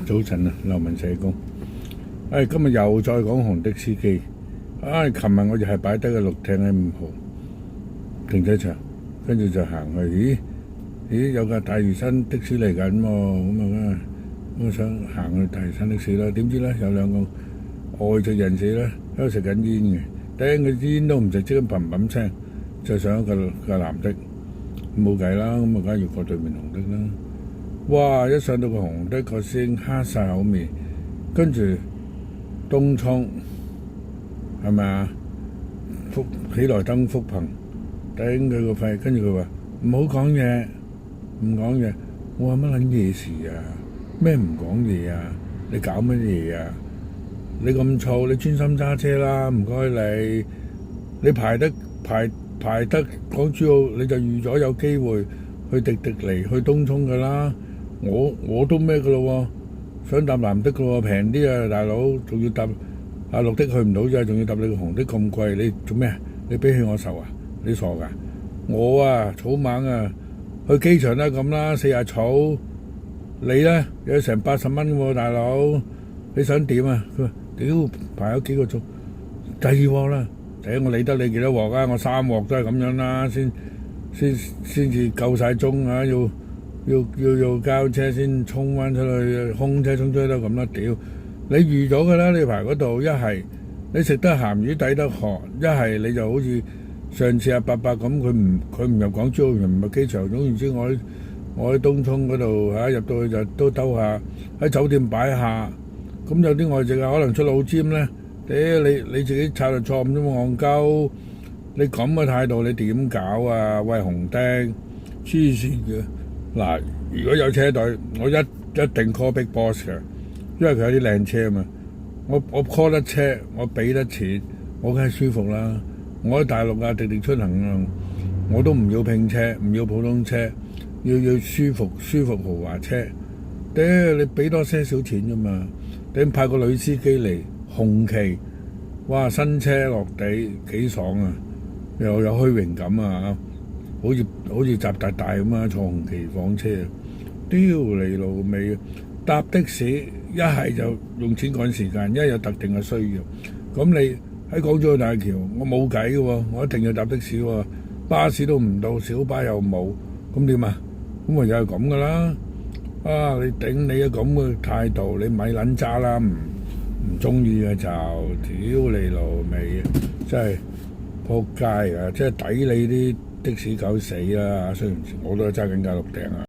早晨啊，劉文社工。今日又再講紅的司機。琴日我就係擺低個綠艇喺5號停車場，跟住就行去。咦，有架大嶼山的士嚟緊喎，咁啊，我想行去大嶼山的士啦。點知咧有兩個外籍人士咧喺度食緊煙嘅，頂佢支煙都唔食，即刻砰砰聲就上一個藍的，冇計啦，咁啊梗係要過對面紅的啦。哇！一上到個紅的個聲黑晒口面，跟住東涌係咪啊？喜來登福朋頂佢個肺，跟住佢話唔好講嘢，唔講嘢。我話乜撚嘢事啊？咩唔講嘢啊？你搞乜嘢啊？你咁燥，你專心揸車啦，唔該你。你排得港珠澳，你就預咗有機會去迪迪尼、去東涌噶啦。我都咩噶咯喎，想搭藍的噶喎，平啲啊，大佬，仲要搭綠的去唔到啫，仲要搭你個紅的咁貴，你做咩啊？你比起我愁啊？你傻噶？我啊草蜢啊，去機場都係咁啦，40草，你咧有成80蚊喎，大佬，你想點啊？佢話屌排咗幾個鐘，第2鑊啦，我理得你幾多鑊啊？我3鑊都係咁樣啦，先至夠晒鐘啊！要交車先衝翻出去，空車衝出去都咁啦，屌！你預咗噶啦，你排嗰度一係你食得鹹魚抵得渴，一係你就好似上次阿伯伯咁，佢唔入港珠澳，唔入機場，總言之我喺東涌嗰度入到去就都兜下，喺酒店擺下，咁有啲外籍可能出老尖咧，你自己策略錯誤啫嘛，戇鳩！你咁嘅態度你點搞啊？喂，紅的黐線嘅！嗱，如果有車隊，我一定 call Big Boss 嘅，因為佢有啲靚車啊嘛。我 call 得車，我俾得錢，我梗係舒服啦。我喺大陸啊，滴滴出行啊，我都唔要拼車，唔要普通車，要舒服豪華車。你俾多些少錢啫嘛。派個女司機嚟紅旗，哇！新車落地幾爽啊，又有虛榮感啊！好似習大大咁啊，坐紅旗房車，屌你老味！搭的士一係就用錢趕時間，一係有特定嘅需要。咁你喺港珠澳大橋，我冇計嘅喎，我一定要搭的士喎，巴士都唔到，小巴又冇，咁點啊？咁咪又係咁噶啦！你頂你嘅咁嘅態度，你咪撚揸啦！唔中意嘅就屌你老味，真係仆街啊！真係抵你啲的士狗死啦！雖然我都係揸緊架綠艇啊。